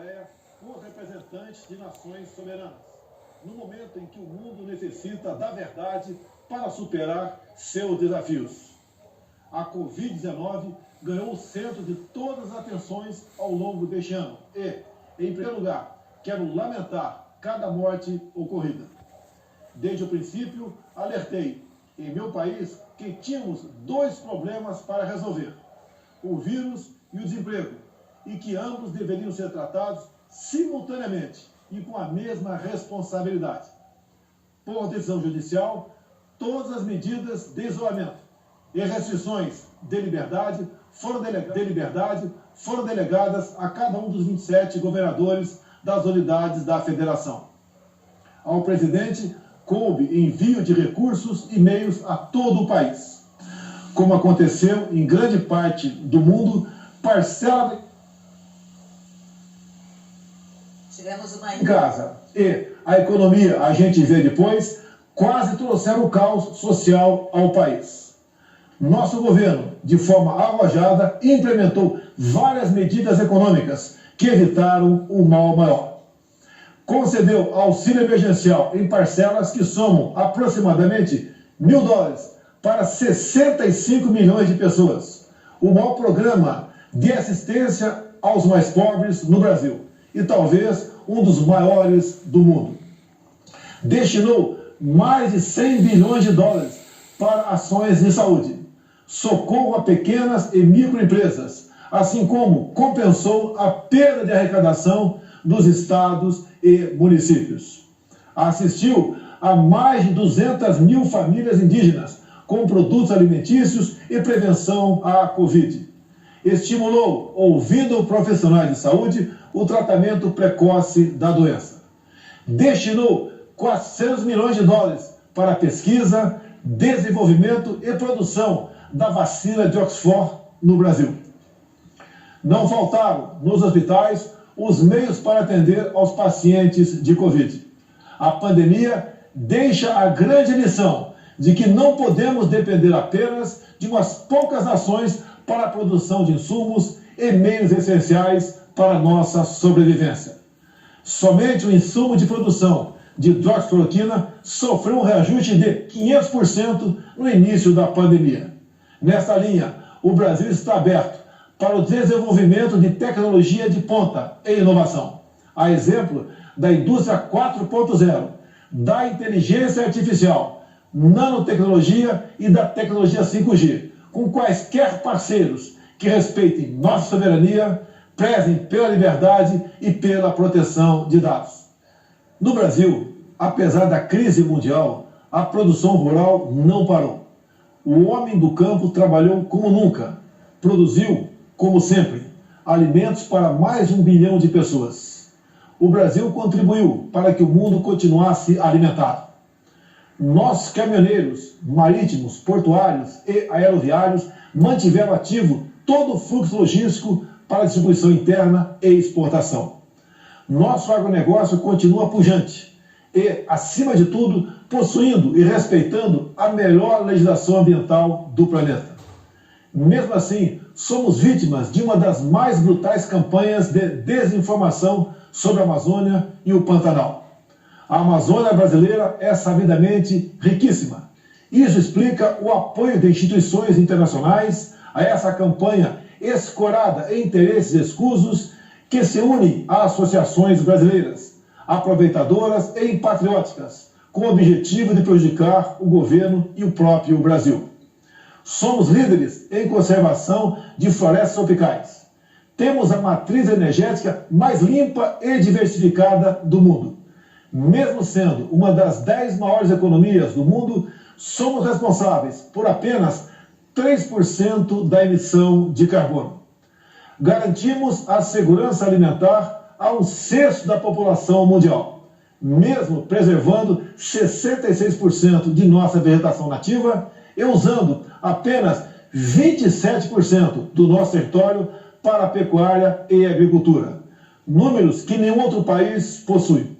Assembleia com representantes de nações soberanas, no momento em que o mundo necessita da verdade para superar seus desafios. A Covid-19 ganhou o centro de todas as atenções ao longo deste ano e, em primeiro lugar, quero lamentar cada morte ocorrida. Desde o princípio, alertei em meu país que tínhamos dois problemas para resolver: o vírus e o desemprego, e que ambos deveriam ser tratados simultaneamente e com a mesma responsabilidade. Por decisão judicial, todas as medidas de isolamento e restrições de liberdade foram delegadas a cada um dos 27 governadores das unidades da federação. Ao presidente coube envio de recursos e meios a todo o país. Como aconteceu em grande parte do mundo, parcela tivemos uma em casa e a economia, a gente vê depois, quase trouxeram o caos social ao país. Nosso governo, de forma arrojada, implementou várias medidas econômicas que evitaram o mal maior. Concedeu auxílio emergencial em parcelas que somam aproximadamente $1.000 para 65 milhões de pessoas. O maior programa de assistência aos mais pobres no Brasil e talvez um dos maiores do mundo. Destinou mais de $100 bilhões para ações de saúde, socorro a pequenas e microempresas, assim como compensou a perda de arrecadação dos estados e municípios. Assistiu a mais de 200 mil famílias indígenas com produtos alimentícios e prevenção à Covid. Estimulou, ouvindo profissionais de saúde, o tratamento precoce da doença. Destinou $400 milhões para pesquisa, desenvolvimento e produção da vacina de Oxford no Brasil. Não faltaram nos hospitais os meios para atender aos pacientes de Covid. A pandemia deixa a grande lição de que não podemos depender apenas de umas poucas nações para a produção de insumos e meios essenciais para a nossa sobrevivência. Somente o insumo de produção de hidroxicloroquina sofreu um reajuste de 500% no início da pandemia. Nesta linha, o Brasil está aberto para o desenvolvimento de tecnologia de ponta e inovação, a exemplo da indústria 4.0, da inteligência artificial, nanotecnologia e da tecnologia 5G, com quaisquer parceiros que respeitem nossa soberania, prezem pela liberdade e pela proteção de dados. No Brasil, apesar da crise mundial, a produção rural não parou. O homem do campo trabalhou como nunca, produziu, como sempre, alimentos para mais de 1 bilhão de pessoas. O Brasil contribuiu para que o mundo continuasse alimentado. Nossos caminhoneiros marítimos, portuários e aeroviários mantiveram ativo todo o fluxo logístico para distribuição interna e exportação. Nosso agronegócio continua pujante e, acima de tudo, possuindo e respeitando a melhor legislação ambiental do planeta. Mesmo assim, somos vítimas de uma das mais brutais campanhas de desinformação sobre a Amazônia e o Pantanal. A Amazônia brasileira é sabidamente riquíssima. Isso explica o apoio de instituições internacionais a essa campanha escorada em interesses escusos que se unem a associações brasileiras, aproveitadoras e patrióticas, com o objetivo de prejudicar o governo e o próprio Brasil. Somos líderes em conservação de florestas tropicais. Temos a matriz energética mais limpa e diversificada do mundo. Mesmo sendo uma das 10 maiores economias do mundo, somos responsáveis por apenas 3% da emissão de carbono. Garantimos a segurança alimentar a 1/6 da população mundial, mesmo preservando 66% de nossa vegetação nativa e usando apenas 27% do nosso território para a pecuária e agricultura, números que nenhum outro país possui.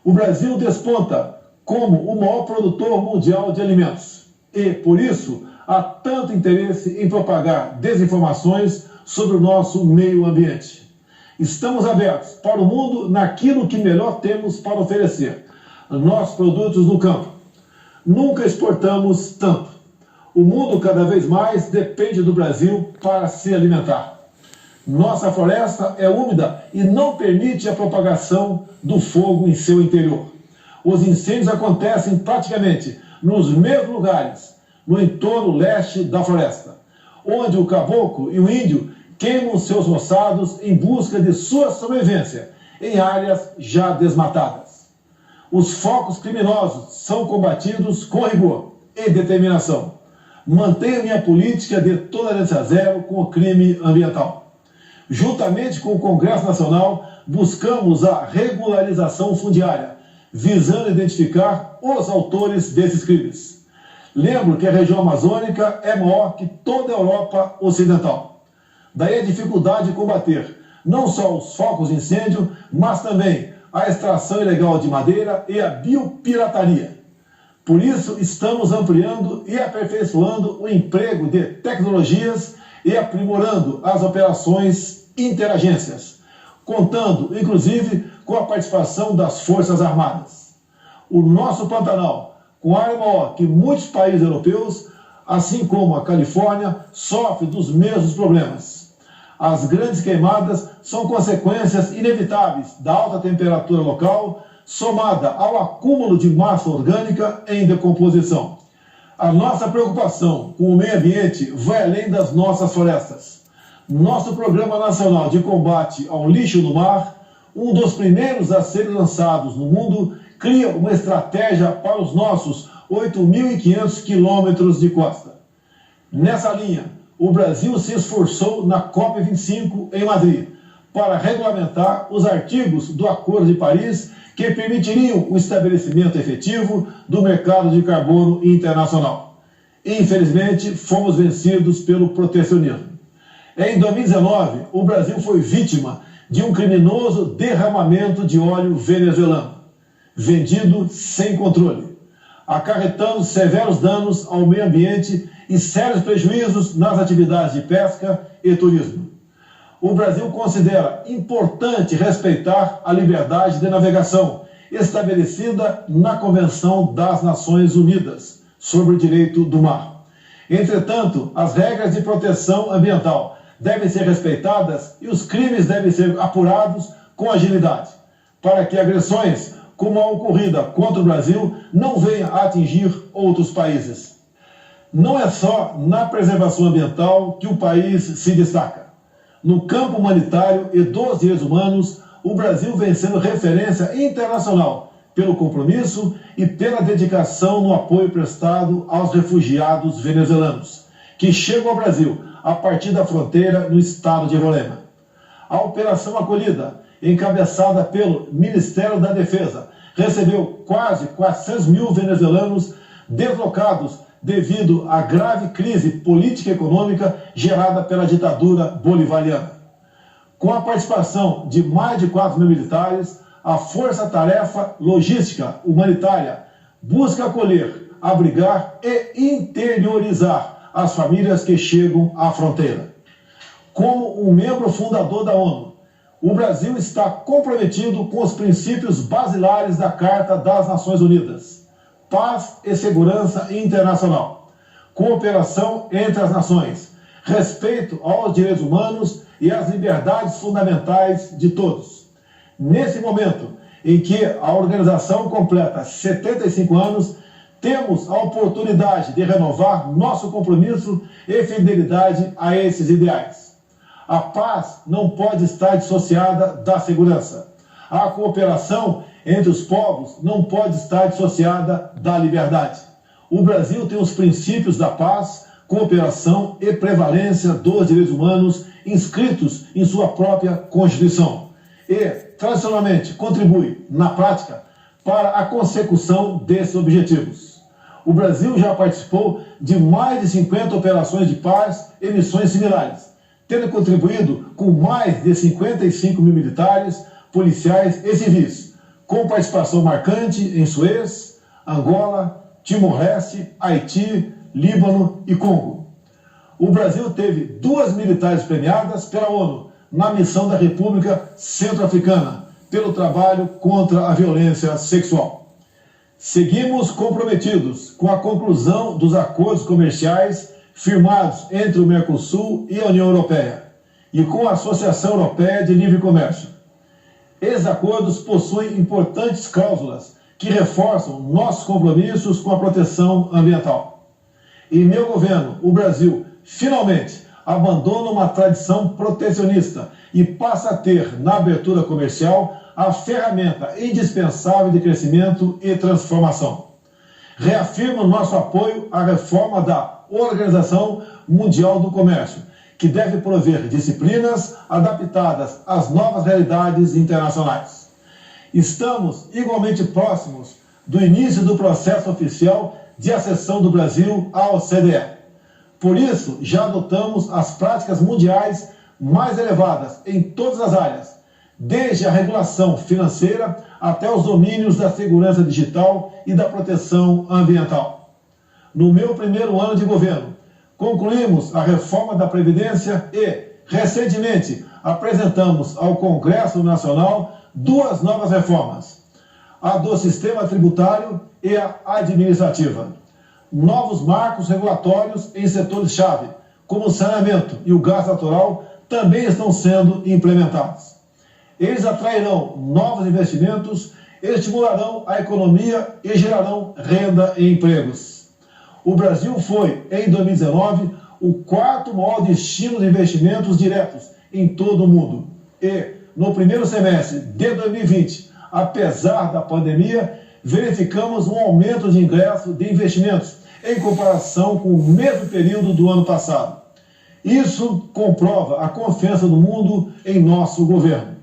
O Brasil desponta como o maior produtor mundial de alimentos e, por isso, há tanto interesse em propagar desinformações sobre o nosso meio ambiente. Estamos abertos para o mundo naquilo que melhor temos para oferecer, nossos produtos no campo. Nunca exportamos tanto. O mundo cada vez mais depende do Brasil para se alimentar. Nossa floresta é úmida e não permite a propagação do fogo em seu interior. Os incêndios acontecem praticamente nos mesmos lugares, no entorno leste da floresta, onde o caboclo e o índio queimam seus roçados em busca de sua sobrevivência em áreas já desmatadas. Os focos criminosos são combatidos com rigor e determinação. Mantenho minha política de tolerância zero com o crime ambiental. Juntamente com o Congresso Nacional, buscamos a regularização fundiária, visando identificar os autores desses crimes. Lembro que a região amazônica é maior que toda a Europa Ocidental. Daí a dificuldade de combater não só os focos de incêndio, mas também a extração ilegal de madeira e a biopirataria. Por isso, estamos ampliando e aperfeiçoando o emprego de tecnologias e aprimorando as operações interagências, contando, inclusive, com a participação das Forças Armadas. O nosso Pantanal, com área maior que muitos países europeus, assim como a Califórnia, sofre dos mesmos problemas. As grandes queimadas são consequências inevitáveis da alta temperatura local, somada ao acúmulo de massa orgânica em decomposição. A nossa preocupação com o meio ambiente vai além das nossas florestas. Nosso Programa Nacional de Combate ao Lixo no Mar, um dos primeiros a serem lançados no mundo, cria uma estratégia para os nossos 8.500 quilômetros de costa. Nessa linha, o Brasil se esforçou na COP25 em Madrid para regulamentar os artigos do Acordo de Paris que permitiriam o estabelecimento efetivo do mercado de carbono internacional. Infelizmente, fomos vencidos pelo protecionismo. Em 2019, o Brasil foi vítima de um criminoso derramamento de óleo venezuelano, vendido sem controle, acarretando severos danos ao meio ambiente e sérios prejuízos nas atividades de pesca e turismo. O Brasil considera importante respeitar a liberdade de navegação estabelecida na Convenção das Nações Unidas sobre o Direito do Mar. Entretanto, as regras de proteção ambiental devem ser respeitadas e os crimes devem ser apurados com agilidade, para que agressões como a ocorrida contra o Brasil não venham a atingir outros países. Não é só na preservação ambiental que o país se destaca. No campo humanitário e dos direitos humanos, o Brasil vem sendo referência internacional pelo compromisso e pela dedicação no apoio prestado aos refugiados venezuelanos, que chegam ao Brasil a partir da fronteira no estado de Roraima. A Operação Acolhida, encabeçada pelo Ministério da Defesa, recebeu quase 400 mil venezuelanos deslocados devido à grave crise política e econômica gerada pela ditadura bolivariana. Com a participação de mais de 4 mil militares, a Força-Tarefa Logística Humanitária busca acolher, abrigar e interiorizar as famílias que chegam à fronteira. Como um membro fundador da ONU, o Brasil está comprometido com os princípios basilares da Carta das Nações Unidas: paz e segurança internacional, cooperação entre as nações, respeito aos direitos humanos e às liberdades fundamentais de todos. Nesse momento em que a organização completa 75 anos, temos a oportunidade de renovar nosso compromisso e fidelidade a esses ideais. A paz não pode estar dissociada da segurança. A cooperação entre os povos não pode estar dissociada da liberdade. O Brasil tem os princípios da paz, cooperação e prevalência dos direitos humanos inscritos em sua própria Constituição e, tradicionalmente, contribui, na prática, para a consecução desses objetivos. O Brasil já participou de mais de 50 operações de paz e missões similares, tendo contribuído com mais de 55 mil militares, policiais e civis, com participação marcante em Suez, Angola, Timor-Leste, Haiti, Líbano e Congo. O Brasil teve 2 militares premiadas pela ONU na missão da República Centro-Africana pelo trabalho contra a violência sexual. Seguimos comprometidos com a conclusão dos acordos comerciais firmados entre o Mercosul e a União Europeia e com a Associação Europeia de Livre Comércio. Esses acordos possuem importantes cláusulas que reforçam nossos compromissos com a proteção ambiental. Em meu governo, o Brasil finalmente abandona uma tradição protecionista e passa a ter, na abertura comercial, a ferramenta indispensável de crescimento e transformação. Reafirmo nosso apoio à reforma da Organização Mundial do Comércio, que deve prover disciplinas adaptadas às novas realidades internacionais. Estamos igualmente próximos do início do processo oficial de acessão do Brasil à OCDE. Por isso, já adotamos as práticas mundiais mais elevadas em todas as áreas, desde a regulação financeira até os domínios da segurança digital e da proteção ambiental. No meu primeiro ano de governo, concluímos a reforma da Previdência e, recentemente, apresentamos ao Congresso Nacional duas novas reformas: a do sistema tributário e a administrativa. Novos marcos regulatórios em setores-chave, como o saneamento e o gás natural, também estão sendo implementados. Eles atrairão novos investimentos, estimularão a economia e gerarão renda e empregos. O Brasil foi, em 2019, o quarto maior destino de investimentos diretos em todo o mundo. E, no primeiro semestre de 2020, apesar da pandemia, verificamos um aumento de ingresso de investimentos em comparação com o mesmo período do ano passado. Isso comprova a confiança do mundo em nosso governo.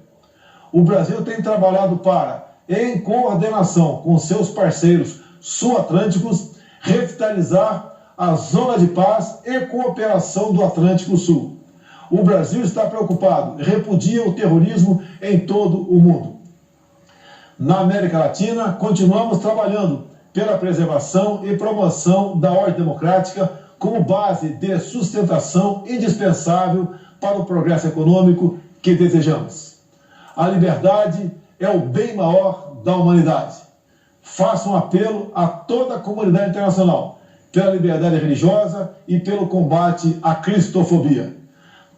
O Brasil tem trabalhado para, em coordenação com seus parceiros sul-atlânticos, revitalizar a zona de paz e cooperação do Atlântico Sul. O Brasil está preocupado e repudia o terrorismo em todo o mundo. Na América Latina, continuamos trabalhando pela preservação e promoção da ordem democrática como base de sustentação indispensável para o progresso econômico que desejamos. A liberdade é o bem maior da humanidade. Faço um apelo a toda a comunidade internacional pela liberdade religiosa e pelo combate à cristofobia.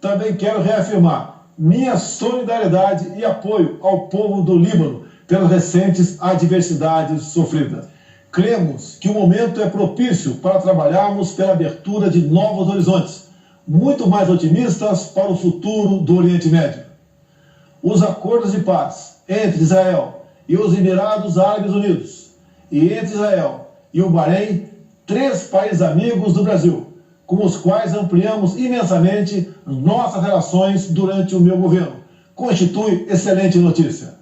Também quero reafirmar minha solidariedade e apoio ao povo do Líbano pelas recentes adversidades sofridas. Cremos que o momento é propício para trabalharmos pela abertura de novos horizontes, muito mais otimistas para o futuro do Oriente Médio. Os acordos de paz entre Israel e os Emirados Árabes Unidos e entre Israel e o Bahrein, 3 países amigos do Brasil, com os quais ampliamos imensamente nossas relações durante o meu governo, constitui excelente notícia.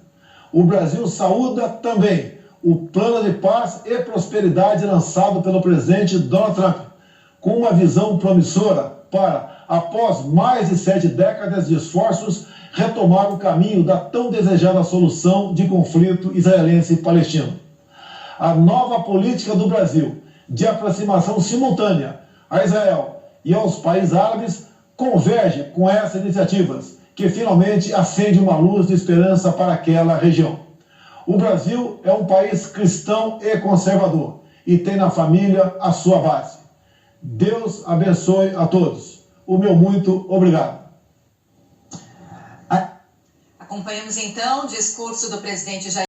O Brasil saúda também o plano de paz e prosperidade lançado pelo presidente Donald Trump, com uma visão promissora para, após mais de 7 décadas de esforços, retomar o caminho da tão desejada solução de conflito israelense-palestino. A nova política do Brasil de aproximação simultânea a Israel e aos países árabes converge com essas iniciativas, que finalmente acende uma luz de esperança para aquela região. O Brasil é um país cristão e conservador e tem na família a sua base. Deus abençoe a todos. O meu muito obrigado. Acompanhamos então o discurso do presidente Jair